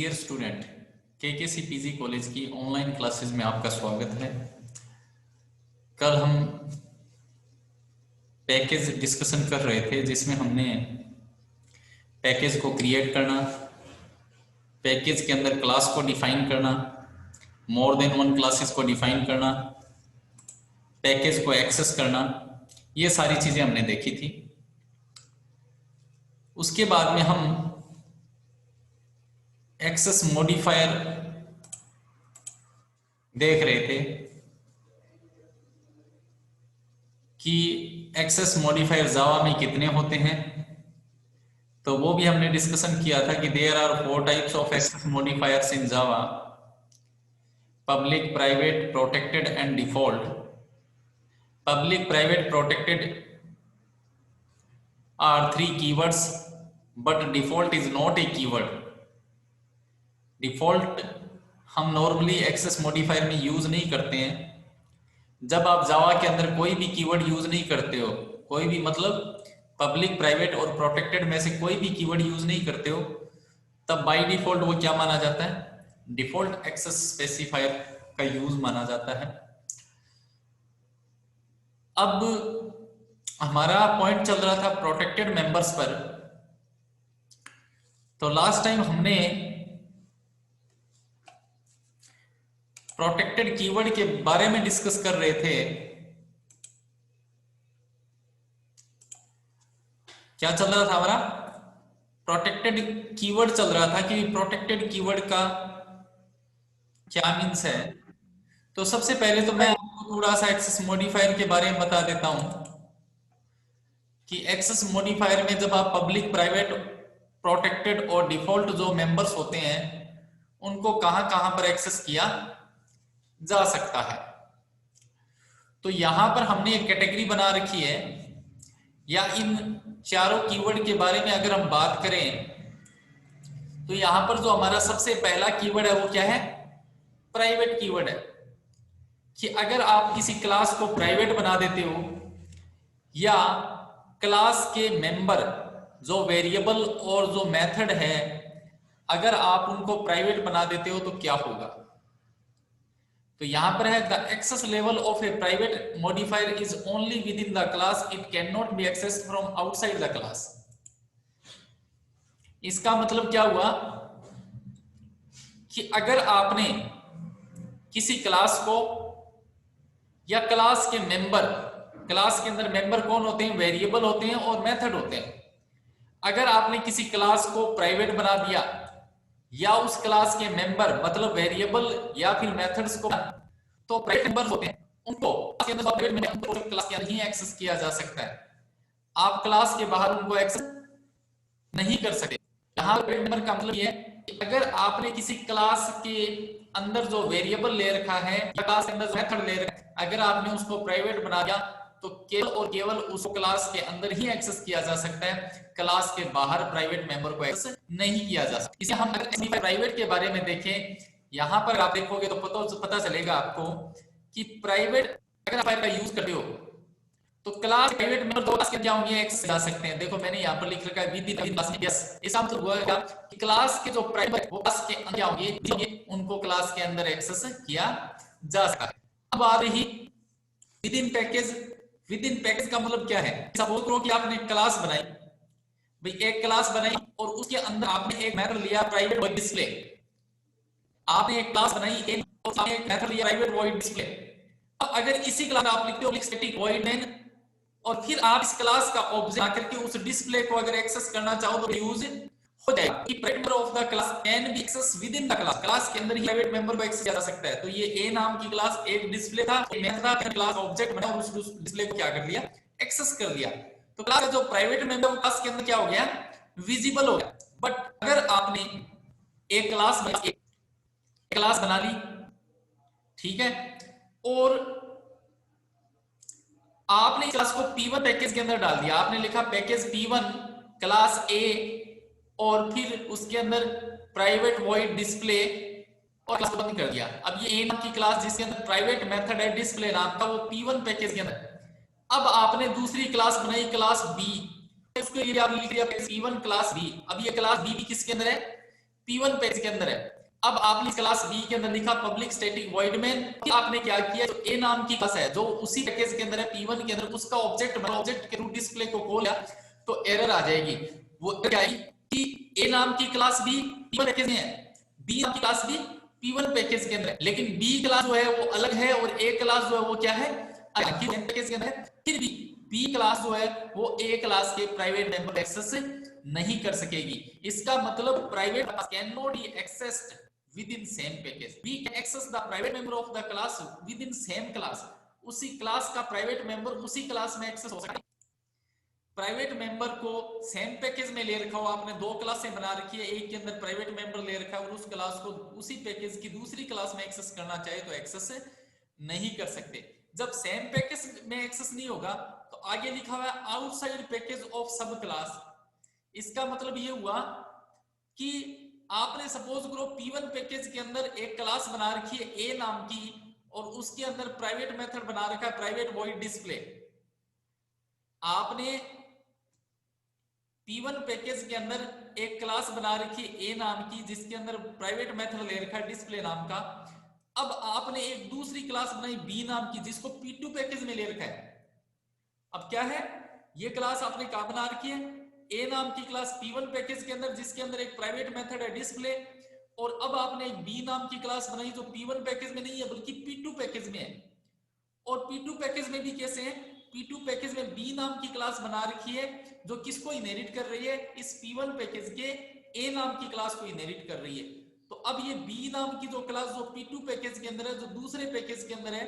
Dear student, KKC PG college की online classes में आपका स्वागत है। कल हम पैकेज डिस्कशन कर रहे थे जिसमें हमने पैकेज को क्रिएट करना, पैकेज के अंदर क्लास को डिफाइन करना, मोर देन वन क्लासेस को डिफाइन करना, पैकेज को एक्सेस करना, ये सारी चीजें हमने देखी थी। उसके बाद में हम एक्सेस मॉडिफायर देख रहे थे कि एक्सेस मॉडिफायर जावा में कितने होते हैं, तो वो भी हमने डिस्कशन किया था कि there are 4 types of access modifiers in Java: public, private, protected and default. Public, private, protected are 3 keywords, but default is not a keyword. Default हम नॉर्मली एक्सेस मॉडिफायर में यूज नहीं करते हैं। जब आप जावा के अंदर कोई भी कीवर्ड यूज नहीं करते हो, कोई भी मतलब पब्लिक, प्राइवेट और प्रोटेक्टेड में से कोई भी कीवर्ड यूज नहीं करते हो, तब बाय डिफॉल्ट वो क्या माना जाता है? डिफॉल्ट एक्सेस स्पेसिफायर का यूज माना जाता है। अब हमारा पॉइंट चल रहा था प्रोटेक्टेड मेंबर्स पर। तो लास्ट टाइम हमने प्रोटेक्टेड कीवर्ड के बारे में डिस्कस कर रहे थे। क्या चल रहा था हमारा? प्रोटेक्टेड कीवर्ड चल रहा था कि प्रोटेक्टेड कीवर्ड का क्या मीन्स है। तो सबसे पहले तो मैं आपको थोड़ा सा एक्सेस मॉडिफायर के बारे में बता देता हूं कि एक्सेस मॉडिफायर में जब आप पब्लिक, प्राइवेट, प्रोटेक्टेड और डिफॉल्ट जो मेंबर्स होते हैं उनको कहां कहां पर एक्सेस किया जा सकता है। तो यहां पर हमने एक कैटेगरी बना रखी है, या इन चारों कीवर्ड के बारे में अगर हम बात करें तो यहां पर जो हमारा सबसे पहला कीवर्ड है वो क्या है? प्राइवेट कीवर्ड है। कि अगर आप किसी क्लास को प्राइवेट बना देते हो या क्लास के मेंबर जो वेरिएबल और जो मेथड है अगर आप उनको प्राइवेट बना देते हो तो क्या होगा? तो यहां पर है the access level of a private modifier is only within the class, it can not be accessed from outside the class. इसका मतलब क्या हुआ कि अगर आपने किसी क्लास को या क्लास के मेंबर, क्लास के अंदर मेंबर कौन होते हैं? वेरिएबल होते हैं और मेथड होते हैं। अगर आपने किसी क्लास को प्राइवेट बना दिया या उस क्लास के मेंबर मतलब वेरिएबल या फिर मेथड्स को, तो प्राइवेट मेंबर्स होते हैं उनको क्लास के अंदर ही एक्सेस किया जा सकता है। आप क्लास के बाहर उनको एक्सेस नहीं कर सकते। यहां प्राइवेट मेंबर का मतलब ये है कि अगर आपने किसी क्लास के अंदर जो वेरिएबल ले रखा है या क्लास के अंदर मेथड ले रखा है, अगर आपने उसको प्राइवेट बना दिया तो केवल और केवल उस क्लास के अंदर ही एक्सेस किया जा सकता है, क्लास के बाहर प्राइवेट मेंबर को एक्सेस नहीं किया जा सकता। इसे हम अगर प्राइवेट के बारे में देखें, यहां पर आप देखोगे तो पता चलेगा आपको कि प्राइवेट अगर आप यूज करते हो तो क्लास प्राइवेट मेंबर दो क्लास के क्या होंगे? एक्सेस जा सकते हैं। देखो मैंने यहां पर लिख रखा है विद इन क्लास। यस, इसका मतलब हुआ कि क्लास के जो प्राइवेट वो क्लास के अंदर क्या होंगे? उनको क्लास के अंदर एक्सेस किया जा सकता है। अब आ रही with in package. With in package का मतलब क्या है? सपोज करो कि आपने क्लास बनाई, भाई एक क्लास बनाई और उसके अंदर आपने एक मेथड लिया प्राइवेट वॉइड डिस्प्ले। आपने एक क्लास बनाई, एक मेथड लिया प्राइवेट वॉइड डिस्प्ले। अब अगर इसी क्लास में आप लिखते हो स्टैटिक वॉइड मेन और फिर आप इस क्लास का ऑब्जेक्ट आकर के उस डिस्प्ले को अगर एक्सेस करना चाहो तो यूज हो जाएगा कि private member of the class can be access within the class. Class के अंदर ही प्राइवेट मेंबर को एक्सेस किया जा सकता है। तो ये ए नाम की क्लास एक डिस्प्ले था, मेथड क्लास ऑब्जेक्ट बना और उस डिस्प्ले को क्या कर लिया? एक्सेस कर लिया। तो क्लास का जो प्राइवेट मेंबर क्लास के अंदर क्या हो गया? विजिबल हो गया। बट अगर आपने एक क्लास बना ली, ठीक है, और आपने इस क्लास को P1 पैकेज के अंदर डाल दिया, आपने लिखा पैकेज P1 क्लास A और फिर उसके अंदर प्राइवेट वॉइड डिस्प्ले और क्लास बंद कर दिया। अब ये A नाम की क्लास जिसके अंदर प्राइवेट मेथड है डिस्प्ले नाम का, वो P1 पैकेज के अंदर। अब आपने दूसरी क्लास बनाई क्लास B, उसके लिए आप लिख दिया P1 क्लास B। अब ये क्लास B भी किसके अंदर है? P1 पैकेज के अंदर है। अब आपने क्लास B के अंदर लिखा पब्लिक स्टैटिक वॉइड मेन, आपने क्या किया, जो A नाम की क्लास है जो उसी पैकेज के अंदर है P1 के अंदर, उसका ऑब्जेक्ट के रूट डिस्प्ले को खोला तो एरर आ जाएगी। वो क्या आएगी कि A नाम की क्लास B P1 पैकेज में है, B नाम की क्लास B P1 पैकेज के अंदर है, लेकिन B क्लास जो है वो अलग है और A क्लास जो है वो क्या है, पैकेज के अंदर है। फिर भी B क्लास जो है वो A क्लास के प्राइवेट मेंबर एक्सेस नहीं कर सकेगी। इसका मतलब private class can not be accessed within same package. We can access the private member of the class within same class. उसी क्लास का प्राइवेट मेंबर उसी क्लास में एक्सेस हो सकता है। प्राइवेट मेंबर को सेम पैकेज में ले रखा हो आपने, दो क्लासें बना रखी है, एक के अंदर प्राइवेट मेंबर ले रखा है और उस क्लास को उसी पैकेज की दूसरी क्लास में एक्सेस करना चाहे तो एक्सेस नहीं कर सकते। जब सेम पैकेज में एक्सेस नहीं होगा तो आगे लिखा हुआ है आउटसाइड पैकेज ऑफ सब क्लास। इसका मतलब ये हुआ कि आपने सपोज करो P1 पैकेज के अंदर एक क्लास बना रखी है A नाम की और उसके अंदर प्राइवेट मेथड बना रखा है प्राइवेट वॉइड डिस्प्ले। आपने P1 पैकेज के अंदर एक क्लास बना रखी है A नाम की जिसके अंदर प्राइवेट मेथड ले रखा है डिस्प्ले नाम का। अब आपने एक दूसरी क्लास बनाई B नाम की जिसको P2 पैकेज में ले रखा है। अब क्या है, ये क्लास आपने कहां बना रखी है, A नाम की क्लास P1 पैकेज के अंदर जिसके अंदर एक प्राइवेट मेथड है डिस्प्ले, और अब आपने एक B नाम की क्लास बनाई जो P1 पैकेज में नहीं है बल्कि P2 पैकेज में है। और P2 पैकेज में भी कैसे है, P2 पैकेज में B नाम की क्लास बना रखी है जो किसको इनहेरिट कर रही है, इस P1 पैकेज के A नाम की क्लास को इनहेरिट कर रही है। तो अब ये B नाम की जो क्लास जो P2 पैकेज के अंदर है, जो दूसरे पैकेज के अंदर है,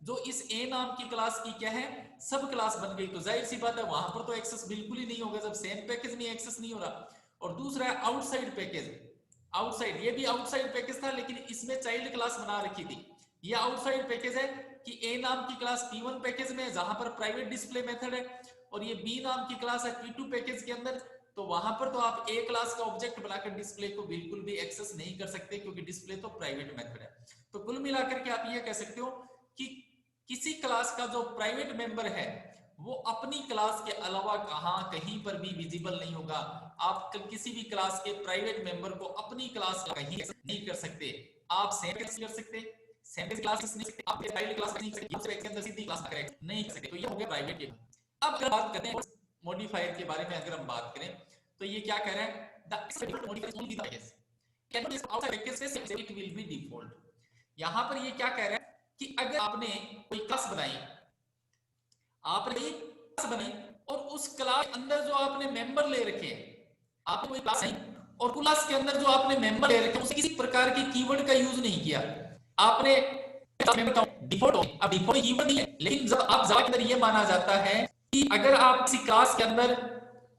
जो इस A नाम की क्लास की क्या है, सब क्लास बन गई। तो जाहिर सी बात है वहां पर तो एक्सेस बिल्कुल ही नहीं होगा जब सेम पैकेज में एक्सेस नहीं हो रहा। और दूसरा है आउटसाइड पैकेज। आउटसाइड, ये भी आउटसाइड पैकेज था लेकिन इसमें चाइल्ड क्लास बना रखी थी। ये आउटसाइड पैकेज है कि A नाम की क्लास P1 पैकेज में जहां पर प्राइवेट डिस्प्ले मेथड है, और ये B नाम की क्लास है P2 पैकेज के अंदर, तो वहां पर तो आप A क्लास का ऑब्जेक्ट बनाकर डिस्प्ले को बिल्कुल भी एक्सेस नहीं कर सकते क्योंकि डिस्प्ले तो प्राइवेट मेथड है। तो कुल मिलाकर के आप ये कह सकते हो कि किसी क्लास का जो प्राइवेट मेंबर है वो अपनी क्लास के अलावा कहीं पर भी विजिबल नहीं होगा। आप किसी भी क्लास के प्राइवेट मेंबर को अपनी क्लास कहीं नहीं कर सकते। आप सेम कर सकते, सेम क्लास नहीं सकते, आप चाइल्ड क्लास नहीं कर सकते, एक के अंदर सीधी क्लास करेक्ट नहीं कर सकते। तो ये हो गया प्राइवेट के। अब अगर बात करते हैं मॉडिफायर के बारे में, अगर हम बात करें तो ये क्या कह रहा है, the modifier only the package can be outside package से इट विल बी डिफॉल्ट। यहां पर ये क्या कह रहा है कि अगर आपने कोई क्लास बनाई, आपने क्लास बनाई और उस क्लास के अंदर जो आपने मेंबर ले रखे हैं, आपने कोई क्लास बनाई और क्लास के अंदर जो आपने मेंबर ले रखे हैं उसमें किसी प्रकार की कीवर्ड का यूज नहीं किया, आपने डिफॉल्ट अब डिफॉल्ट कीवर्ड नहीं है, लेकिन जब आप जावा के अंदर ये माना जाता है कि अगर आप किसी क्लास के अंदर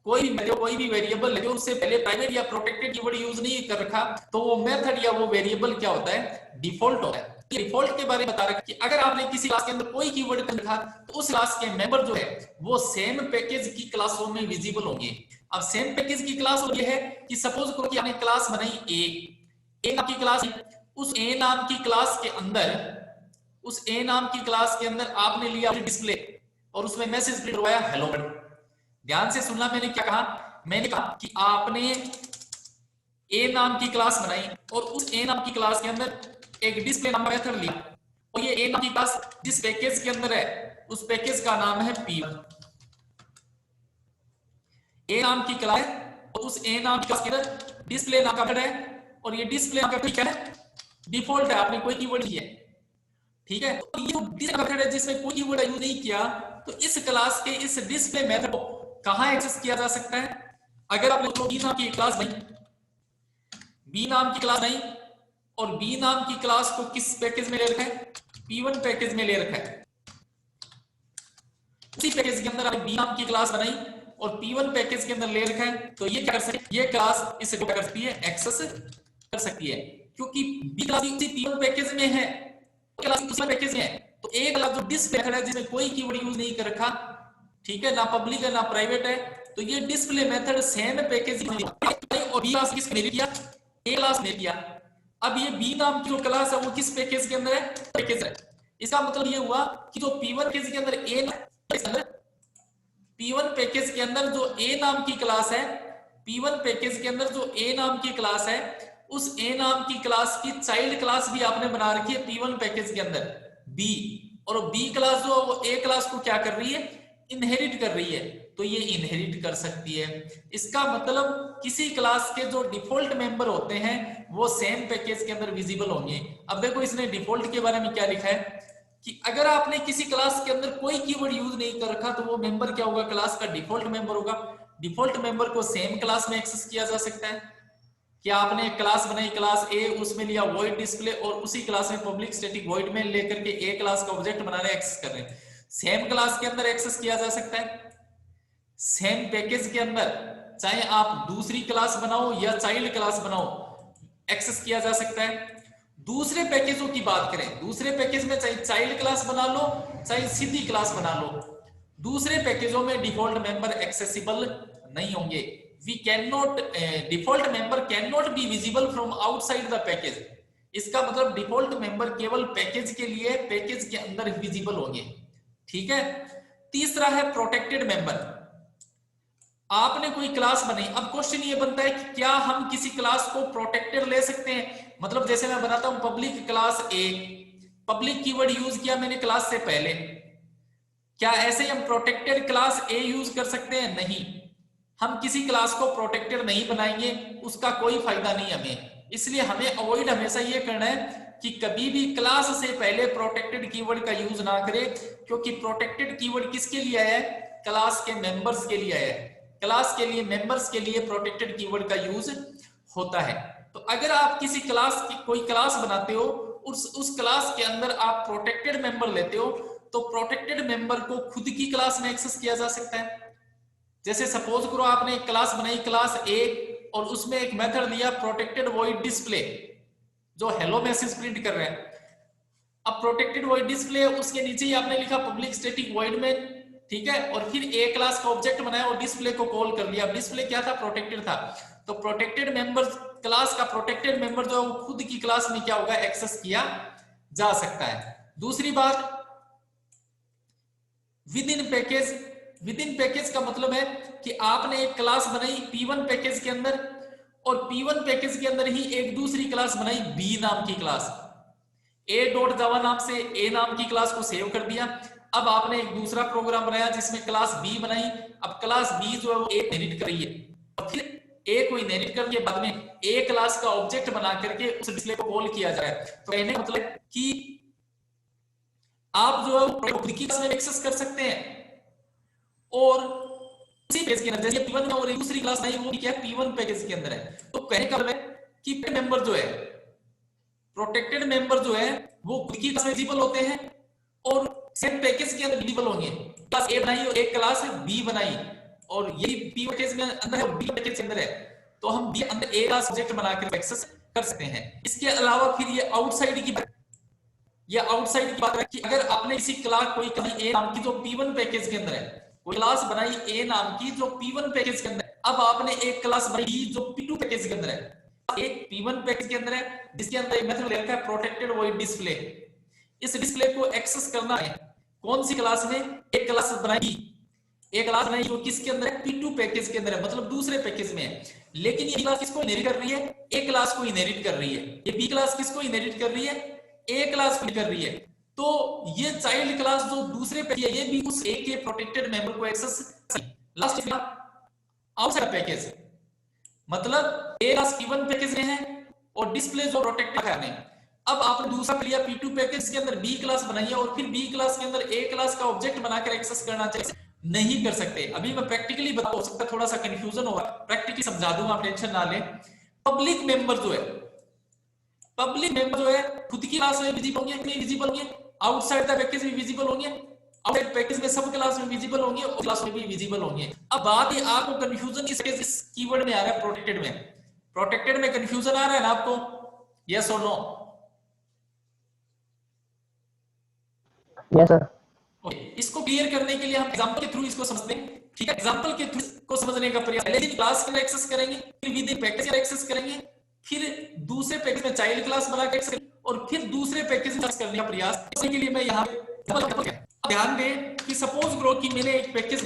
कोई भी वेरिएबल है उससे पहले प्राइवेट या प्रोटेक्टेड कीवर्ड यूज नहीं कर रखा तो वो मेथड या वो वेरिएबल क्या होता है, डिफॉल्ट होता है। डिफॉल्ट के बारे में बता रहा कि अगर आपने किसी क्लास के अंदर कोई कीवर्ड लिखा तो उस क्लास के मेंबर जो है वो सेम पैकेज की क्लासों में विजिबल होंगे। अब सेम पैकेज की क्लास ये है कि सपोज करो कि आपने क्लास बनाई ए नाम की क्लास, उस ए नाम की क्लास के अंदर आपने लिया डिस्प्ले और उसमें मैसेज प्रिंट करवाया हेलो वर्ल्ड। ध्यान से सुनना, मैंने क्या कहा, मैंने कहा कि आपने ए नाम की क्लास बनाई और उस ए नाम की क्लास के अंदर एक डिस्प्ले नाम का मेथड लिया और ये ए नाम की क्लास जिस पैकेज के अंदर है उस पैकेज का नाम है P1। ए नाम की क्लास और उस ए नाम की क्लास के अंदर डिस्प्ले नाम का मेथड है और ये डिस्प्ले नाम का क्या है, डिफॉल्ट है, आपने कोई कीवर्ड नहीं है। ठीक है, तो ये डिस्प्ले मेथड है जिसमें कोई कीवर्ड यूज नहीं किया, तो इस क्लास के इस डिस्प्ले मेथड को कहां एक्सेस किया जा सकता है। अगर आपने बी नाम की क्लास बनाई, बी नाम की क्लास नहीं और बी नाम की क्लास को किस पैकेज में ले रखा है, P1 पैकेज में ले रखा है। उसी पैकेज के अंदर आपने बी नाम की क्लास बनाई और P1 पैकेज के अंदर ले रखा है, तो ये क्या कर सकती है, ये क्लास इसे क्या कर सकती है, एक्सेस कर सकती है क्योंकि बी क्लास उसी P1 पैकेज में है, क्लास दूसरे पैकेज में है। तो एक क्लास जो डिस्प्ले मेथड है जिसमें कोई कीवर्ड यूज नहीं कर रखा, ठीक है, ना पब्लिक है ना प्राइवेट है, तो ये डिस्प्ले मेथड सेम पैकेज में और बी क्लास किसने लिया, ए क्लास ने लिया। अब ये बी नाम की जो क्लास है वो किस पैकेज के अंदर है, पैकेज है। इसका मतलब ये हुआ कि जो P1 पैकेज के अंदर P1 पैकेज के अंदर जो ए नाम की क्लास है, P1 पैकेज के अंदर जो ए नाम की क्लास है उस ए नाम की क्लास की चाइल्ड क्लास भी आपने बना रखी है P1 पैकेज के अंदर बी, और बी क्लास जो वो ए क्लास को क्या कर रही है, इनहेरिट कर रही है, तो ये इनहेरिट कर सकती है। इसका मतलब किसी क्लास के जो डिफॉल्ट मेंबर होते हैं वो सेम पैकेज के अंदर विजिबल होंगे। अब देखो इसने डिफॉल्ट के बारे में क्या लिखा है कि अगर आपने किसी क्लास के अंदर कोई कीवर्ड यूज नहीं कर रखा तो वो मेंबर क्या होगा, क्लास का डिफॉल्ट मेंबर होगा। डिफॉल्ट मेंबर को सेम क्लास में एक्सेस किया जा सकता है। क्या आपने एक क्लास बनाई क्लास ए, उसमें लिया वॉइड डिस्प्ले और उसी क्लास में पब्लिक स्टैटिक वॉइड में लेकर के ए क्लास का ऑब्जेक्ट बना रहे एक्सेस कर रहे हैं, सेम क्लास के अंदर एक्सेस किया जा सकता है। सेम पैकेज के अंदर चाहे आप दूसरी क्लास बनाओ या चाइल्ड क्लास बनाओ एक्सेस किया जा सकता है। दूसरे पैकेजों की बात करें, दूसरे पैकेज में चाहे चाइल्ड क्लास बना लो चाहे सीधी क्लास बना लो, दूसरे पैकेजों में डिफॉल्ट मेंबर एक्सेसिबल नहीं होंगे। We can not default member can not be visible from outside the package. इसका मतलब डिफॉल्ट मेंबर केवल पैकेज के लिए पैकेज के अंदर विजिबल होंगे। ठीक है। तीसरा है प्रोटेक्टेड मेंबर। आपने कोई क्लास बनाई, अब क्वेश्चन ये बनता है कि क्या हम किसी क्लास को प्रोटेक्टेड ले सकते हैं। मतलब जैसे मैं बनाता हूं पब्लिक क्लास ए, पब्लिक कीवर्ड यूज किया मैंने क्लास से पहले, क्या ऐसे ही हम प्रोटेक्टेड क्लास ए यूज कर सकते हैं? नहीं, हम किसी क्लास को प्रोटेक्टेड नहीं बनाएंगे, उसका कोई फायदा नहीं हमें। इसलिए हमें अवॉइड हमेशा ये करना है कि कभी भी क्लास से पहले प्रोटेक्टेड कीवर्ड का यूज ना करें, क्योंकि प्रोटेक्टेड कीवर्ड किसके लिए आया है, क्लास के मेंबर्स के लिए आया है। क्लास के लिए मेंबर्स के लिए प्रोटेक्टेड कीवर्ड का यूज होता है। तो अगर आप किसी क्लास की कोई क्लास बनाते हो, उस क्लास के अंदर आप प्रोटेक्टेड मेंबर लेते हो, तो प्रोटेक्टेड मेंबर को खुद की क्लास में एक्सेस किया जा सकता है। जैसे सपोज करो आपने एक क्लास बनाई क्लास ए और उसमें एक मेथड दिया प्रोटेक्टेड वॉइड डिस्प्ले जो हेलो मैसेज प्रिंट कर रहा है। अब प्रोटेक्टेड वॉइड डिस्प्ले उसके नीचे ही आपने लिखा पब्लिक स्टैटिक वॉइड में, ठीक है, और फिर ए क्लास का ऑब्जेक्ट बनाया और डिस्प्ले को कॉल कर लिया। डिस्प्ले क्या था, प्रोटेक्टेड था। तो प्रोटेक्टेड मेंबर क्लास का प्रोटेक्टेड मेंबर जो है वो खुद की क्लास में क्या होगा, एक्सेस किया जा सकता है। दूसरी बात, with in package. With in package का मतलब है कि आपने एक क्लास बनाई P1 पैकेज के अंदर और P1 पैकेज के अंदर ही एक दूसरी क्लास बनाई B नाम की क्लास, a.java नाम से A नाम की क्लास को सेव कर दिया। अब आपने एक दूसरा प्रोग्राम बनाया जिसमें क्लास B बनाई। अब क्लास B जो है वो A इनहेरिट कर रही है और फिर A को इनहेरिट करके बाद में A क्लास का ऑब्जेक्ट बना करके उस डिस्प्ले को कॉल किया जाए। तो कहने का मतलब कि आप जो है खुद की क्लास में एक्सेस कर सकते हैं और उसी पेज के अंदर, जैसे P1 में और दूसरी क्लास नहीं वो क्या है P1 पैकेज के अंदर है। तो कहने का मतलब है कि मेंबर जो है, प्रोटेक्टेड मेंबर जो है वो खुद की क्लास में विजिबल होते हैं और सेम पैकेज के अंदर विजिबल होंगे। क्लास A बनाई और एक क्लास B बनाई और यही P पैकेज में अंदर है और B पैकेज के अंदर है, तो हम B अंदर A क्लास ऑब्जेक्ट बनाकर एक्सेस कर सकते हैं। इसके अलावा फिर ये आउटसाइड की बात है कि अगर आपने इसी क्लास कोई A नाम की जो P1 पैकेज के अंदर है, कोई क्लास बनाई A नाम की जो P1 पैकेज के अंदर है, अब आपने एक क्लास बनाई B जो P2 पैकेज के अंदर है, एक P1 पैकेज के अंदर है जिसके अंदर एक मेथड रखा है प्रोटेक्टेड वॉइड डिस्प्ले। इस डिस्प्ले को एक्सेस करना है कौन सी क्लास में, एक क्लास बनाई, एक क्लास बनाई जो किसके अंदर है, P2 पैकेज के अंदर है, मतलब दूसरे पैकेज में है। लेकिन ये क्लास किसको इनहेरिट कर रही है, A क्लास को इनहेरिट कर रही है। ये B क्लास किसको इनहेरिट कर रही है, A क्लास को कर रही है। तो ये चाइल्ड क्लास जो दूसरे पैकेज है ये भी उस A के प्रोटेक्टेड मेंबर को एक्सेस कर। लास्ट आउटसाइड पैकेज, मतलब A क्लास P1 पैकेज में है और डिस्प्ले जो प्रोटेक्टेड है। अब आपने दूसरा लिया P2 पैकेज के अंदर B क्लास बनाई है और फिर B क्लास के अंदर A क्लास का ऑब्जेक्ट बनाकर एक्सेस करना चाहिए, नहीं कर सकते। अभी मैं प्रैक्टिकली बता, हो सकता है थोड़ा सा कंफ्यूजन होगा, प्रैक्टिकली समझा दूंगा, आप टेंशन ना लें। पब्लिक मेंबर जो है, पब्लिक मेंबर जो है खुद की क्लास में विजिबल होंगे, नहीं विजिबल होंगे, आउटसाइड द पैकेज में विजिबल होंगे, आउटसाइड पैकेज में सब क्लास में विजिबल होंगे और क्लास में भी विजिबल होंगे। अब बात ये आपको कंफ्यूजन इस कीवर्ड में आ रहा है, प्रोटेक्टेड में। प्रोटेक्टेड में कंफ्यूजन आ रहा है ना आपको, यस और नो? Yes sir. इसको क्लियर करने के लिए हम एग्जांपल के थ्रू इसको समझते हैं, ठीक है। एग्जांपल के थ्रू को समझने का प्रयास, पहले क्लास के एक्सेस करेंगे, फिर विद इन पैकेज एक्सेस करेंगे, फिर दूसरे पैकेज में चाइल्ड क्लास बना के एक्सेस करेंगे और फिर दूसरे पैकेज में एक्सेस करने का प्रयास। इसके लिए मैं यहां ध्यान दें कि सपोज करो कि मैंने एक पैकेज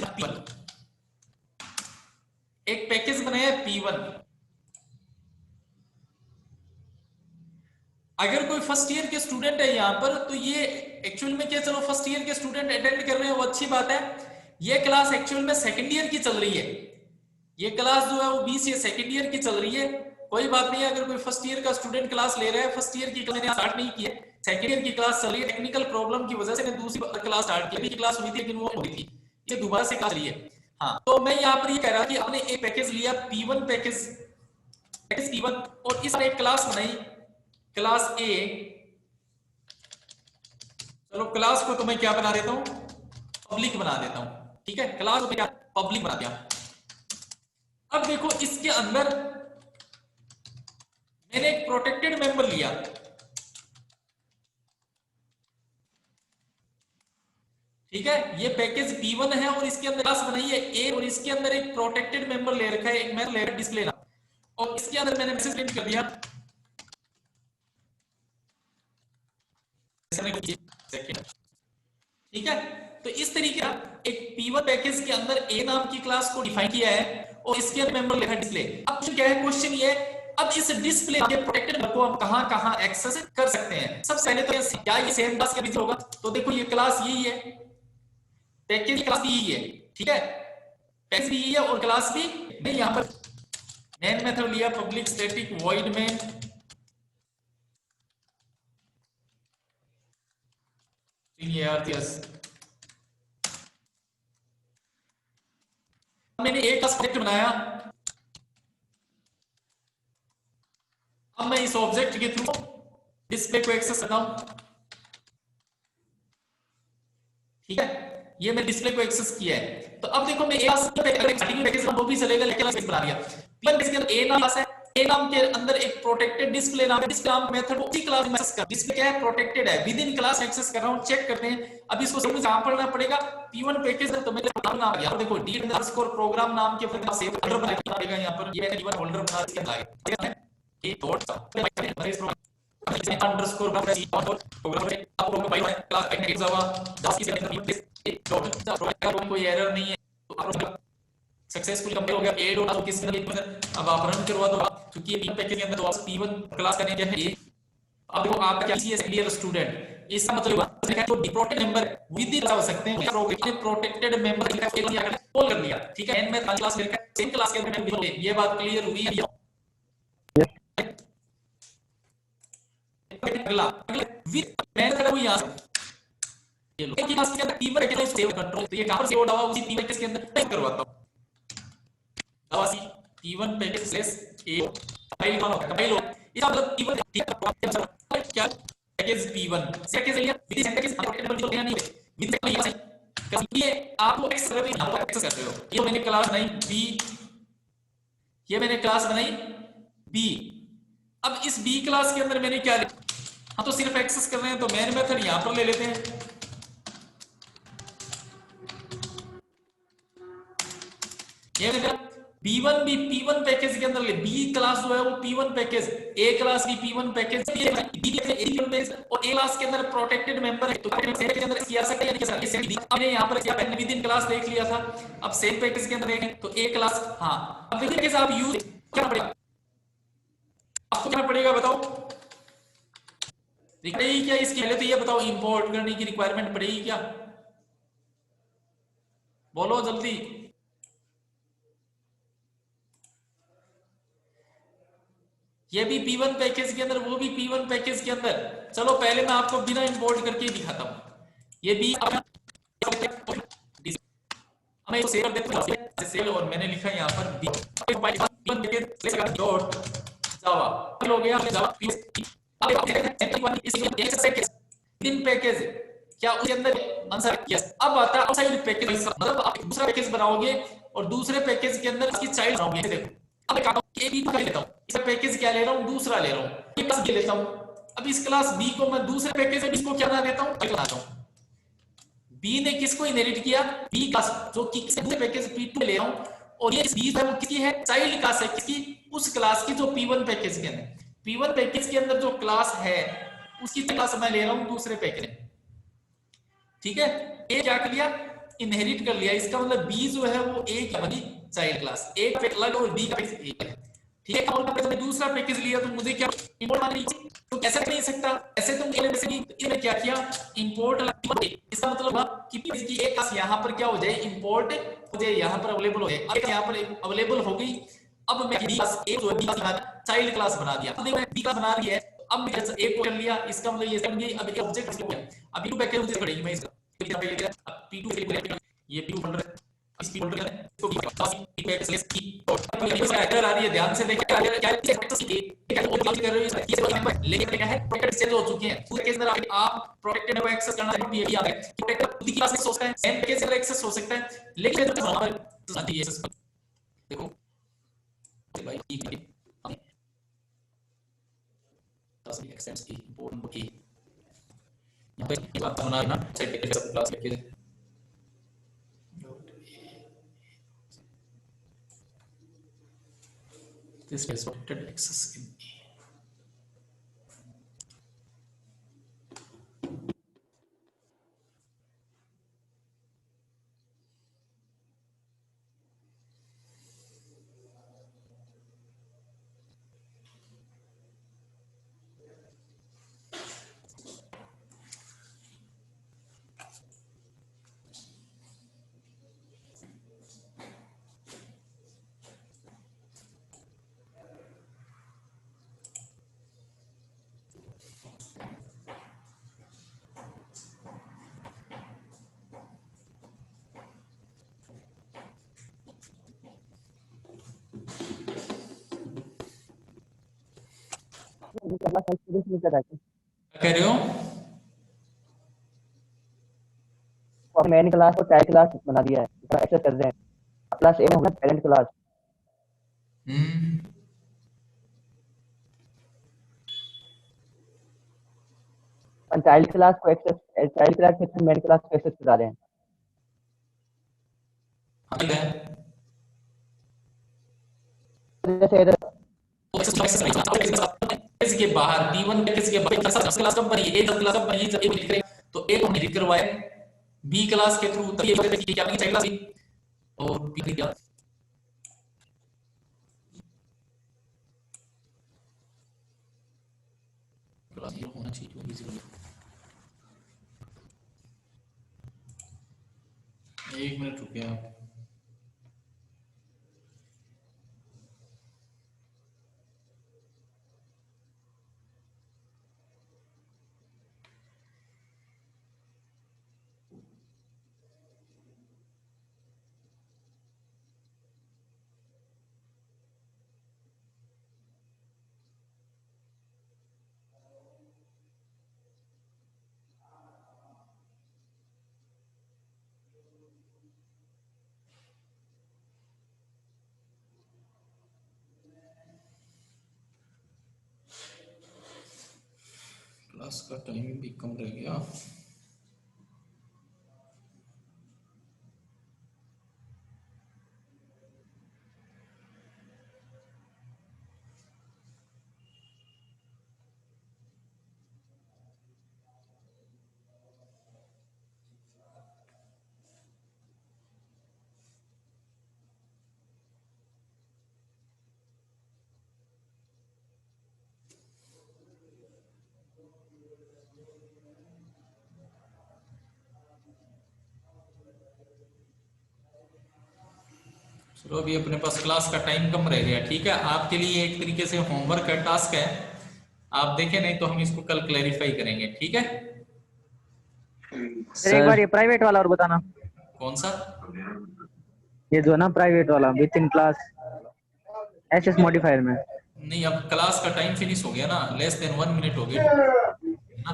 बनाया P1, अगर कोई फर्स्ट ईयर के स्टूडेंट है यहाँ पर, तो ये एक्चुअल में क्या, चलो फर्स्ट ईयर के स्टूडेंट अटेंड कर रहे हैं वो अच्छी बात है। ये क्लास एक्चुअल में सेकंड ईयर की चल रही है, ये क्लास जो है वो 20 या सेकंड ईयर की चल रही है। कोई बात नहीं है, अगर कोई फर्स्ट ईयर का स्टूडेंट क्लास ले रहा है, फर्स्ट ईयर की क्लास स्टार्ट नहीं की है, सेकंड ईयर की क्लास चल रही है, टेक्निकल प्रॉब्लम की वजह से मैंने दूसरी क्लास स्टार्ट की, अभी क्लास हुई थी लेकिन वो हो रही थी, ये दोबारा से क्लास रही है। हाँ, तो मैं यहाँ पर ये कह रहा कि आपने एक पैकेज लिया P1 पैकेज, P1, और इस एक क्लास बनाई क्लास ए। चलो क्लास को तो मैं क्या बना देता हूं, पब्लिक बना देता हूं, ठीक है, क्लास को क्या पब्लिक बना दिया। अब देखो इसके अंदर मैंने एक प्रोटेक्टेड मेंबर लिया, ठीक है, ये पैकेज P1 है और इसके अंदर क्लास बनाई है ए, और इसके अंदर एक प्रोटेक्टेड मेंबर ले रखा है, एक मैं ले रखा डिस्प्ले नाम, और इसके अंदर मैंने मैसेज प्रिंट कर दिया, ठीक है। तो इस तरीके का एक P1 पैकेज के अंदर ए नाम की क्लास को डिफाइन किया है और इसके अंदर मेंबर लिखा डिस्प्ले। अब क्या है क्वेश्चन ये, अब इस डिस्प्ले के प्रोटेक्टेड मेंबर को हम कहां एक्सेस कर सकते हैं। सबसे पहले तो क्या ये सेम क्लास के बीच होगा, तो देखो ये क्लास यही है, पैकेज की क्लास भी यही है, ठीक है, पैकेज भी यही है और क्लास भी। मैं यहां पर मेन मेथड लिया पब्लिक स्टैटिक वॉइड में मैंने एक का ऑब्जेक्ट बनाया। अब मैं इस ऑब्जेक्ट के थ्रू डिस्प्ले को एक्सेस करता हूं, ठीक है, ये मैं डिस्प्ले को एक्सेस किया है। तो अब देखो मैं स्टार्टिंग पैकेज वो भी चलेगा, लेकिन मैंने बना दिया P1 पैकेज के अंदर ए नाम है, ए नाम के अंदर एक प्रोटेक्टेड डिस्प्ले नाम है, डिस्प्ले नाम मेथड उसी क्लास में एक्सेस कर, डिस्प्ले क्या है प्रोटेक्टेड है, विद इन क्लास एक्सेस कर रहा हूं, चेक करते हैं। अब इसको समझ कहां पढ़ना पड़ेगा, P1 पैकेज है तो मेरे प्रोग्राम नाम यहां देखो d_program नाम के फिर सेव फोल्डर बनाना पड़ेगा, यहां पर ये मैंने P1 फोल्डर बना दिया है, ये डॉट अंडरस्कोर प्रोग्राम है, आपको फाइल है क्लास एक जावा जावा की सेटिंग कोई एरर नहीं है, तो आप सक्सेसफुल कंपेयर हो गया ए डॉट आपको किसी ने अब आप रन करवा दो, क्योंकि ये पैकेज के अंदर तो आप P1 क्लास करने के है। अब देखो आपका क्या सीएस क्लियर स्टूडेंट, इसका मतलब है जो प्रोटेक्टेड मेंबर विद इन हो सकते हैं, प्रोटेक्टेड मेंबर के लिए कॉल कर लिया, ठीक है, एन में क्लास लेकर सेम क्लास के अंदर ये बात क्लियर हुई है। अगला विद मेथड वो यहां ये लो कि क्लास के अंदर P1 पैकेज सेव कंट्रोल, तो ये कहां पर सेव होगा उसी P1 पैकेज के अंदर टाइप करवाता हूं, दवासी P1 package slash A file कौन होगा फाइल, इसका मतलब P1 क्या पैकेज P1 पैकेज लिया विद इन पैकेज प्रोटेक्टेबल जो लेना नहीं है विद पैकेज ये आपको एक्सेस कर रहे हो। ये मैंने क्लास बनाई B, ये मैंने क्लास बनाई B। अब इस B क्लास के अंदर मैंने क्या लिखा, हम तो सिर्फ एक्सेस कर रहे हैं, तो मेन मेथड यहां पर ले लेते हैं, ये B1 भी P1 पैकेज के अंदर ले, B क्लास जो है वो P1 पैकेज, A क्लास भी P1 पैकेज, और A क्लास के अंदर प्रोटेक्टेड मेंबर है, तो के अंदर किया सकते हैं। हमने यहां पर क्या विद इन क्लास देख लिया था, अब सेम पैकेज के अंदर देखें तो A क्लास, हां अब देखिए कैसे आप यूज क्या पड़ेगा, आपको क्या पड़ेगा बताओ, पड़ेगी क्या इसके पहले तो ये बताओ इंपोर्ट करने की रिक्वायरमेंट पड़ेगी क्या, बोलो जल्दी। ये भी P1 पैकेज के अंदर, वो भी P1 पैकेज के अंदर। चलो पहले मैं आपको बिना इंपोर्ट करके दिखाता हूं, ये भी मैं इसको सेव कर देता हूं, सेव, और मैंने लिखा यहां पर P1 पैकेज डॉट जावा हो गया, जावा इन पैकेज क्या उसके अंदर आंसर यस। अब आता है आउटसाइड पैकेज, मतलब आप दूसरा पैकेज बनाओगे और दूसरे पैकेज के अंदर इसकी चाइल्ड बनाओगे, देखो अब एक ए बी का लेता हूं, इस पैकेज क्या ले रहा हूं, दूसरा ले रहा हूं, ये क्लास बी लेता हूं। अब इस क्लास बी को मैं दूसरे पैकेज में इसको क्या बना देता हूं, बनाता हूं। बी ने किसको इनहेरिट किया, बी क्लास, जो कि दूसरे पैकेज P2 में ले रहा हूं, और ये बी है वो किसकी है, चाइल्ड क्लास है, किसकी, उस क्लास की जो P1 पैकेज के अंदर, P1 पैकेज के अंदर जो क्लास है उसकी क्लास मैं ले रहा हूं दूसरे पैकेज में, ठीक है। ए क्या कर लिया, इनहेरिट कर लिया, इसका मतलब बी जो है वो ए की बनी चाइल्ड क्लास, ए का अलग और बी का एक है। ठीक है, और मैं दूसरा पैकेज लिया तो मुझे क्या इंपोर्ट मांगनी चाहिए, तो कैसे नहीं सकता, ऐसे तुम बोले जैसे कि मैं क्या किया इंपोर्ट, इसका मतलब हुआ कि एक क्लास यहाँ पर क्या हो जाए इंपोर्ट हो जाए, यहाँ पर अवेलेबल हो जाए, अब यहाँ पर अवेलेबल हो गई। अब मैं बी क्लास एक जो है बी क्लास चाइल्ड क्लास बना दिया, अब मैंने बी क्लास बना दी है, अब मैं एक को कर लिया, इसका मतलब ये समझ गई, अब एक ऑब्जेक्ट हो गया, अब पी2 पैकेज मुझे पड़ेगी, मैं इसका अब पी2 ये पी2 फोल्डर है, इस पी फोल्डर है, इसको पी पैकेज लेस की एरर आ रही है, ध्यान से देखिए क्या कर रहे हो, लेकिन क्या है प्रोटेक्टेड चेंज हो चुके हैं, पूरे केस में आप प्रोटेक्टेड को एक्सेस करना है, ये भी आ है कि प्रोटेक्टेड खुद की क्लास में सोचता है, सेम केस में एक्सेस हो सकता है, लेकिन जो वहां पर आती है देखो भाई की एक्सेस की इंपोर्टेंट की यहां पे बात होना है ना, सेट सब क्लास लेके this is protected access in A. कह रहे हो और मेन क्लास को चाइल्ड क्लास बना दिया है, एक्सेस कर रहे हैं, क्लास ए होगा पेरेंट क्लास। चाइल्ड क्लास को एक्सेस, चाइल्ड क्लास के मेन क्लास को एक्सेस करा रहे हैं। जैसे इधर के बाहर B1 पैकेज के बाहर क्लास कब बनी, A क्लास कब बनी, जब लिख रहे तो A को हमने लिख करवाया B क्लास के थ्रू, तब ये क्या बनी चाइल्ड क्लास और B क्या क्लास ये होना चाहिए। एक मिनट रुकिए आप, क्लास का टाइम भी कम रह गया। चलो अभी अपने पास क्लास का टाइम कम रह गया, ठीक है, आपके लिए एक तरीके से होमवर्क का टास्क है, आप देखें, नहीं तो हम इसको कल क्लैरिफाई करेंगे, ठीक है सर। एक बार ये प्राइवेट वाला और बताना। कौन सा? ये जो ना प्राइवेट वाला with in class HS modifier में। नहीं, अब क्लास का टाइम फिनिश हो गया ना, लेस देन 1 मिनट हो गया ना,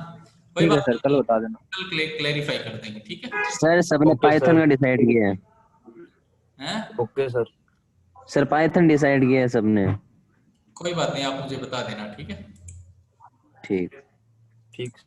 कोई ठीक है बात सर, कल बता देना, कल क्लैरिफाई कर देंगे, ठीक है सर। सबने पाइथन का डिसाइड किया है? हैं? Okay sir. Sir Python decide किया है सबने? कोई बात नहीं, आप मुझे बता देना, ठीक है ठीक ठीक।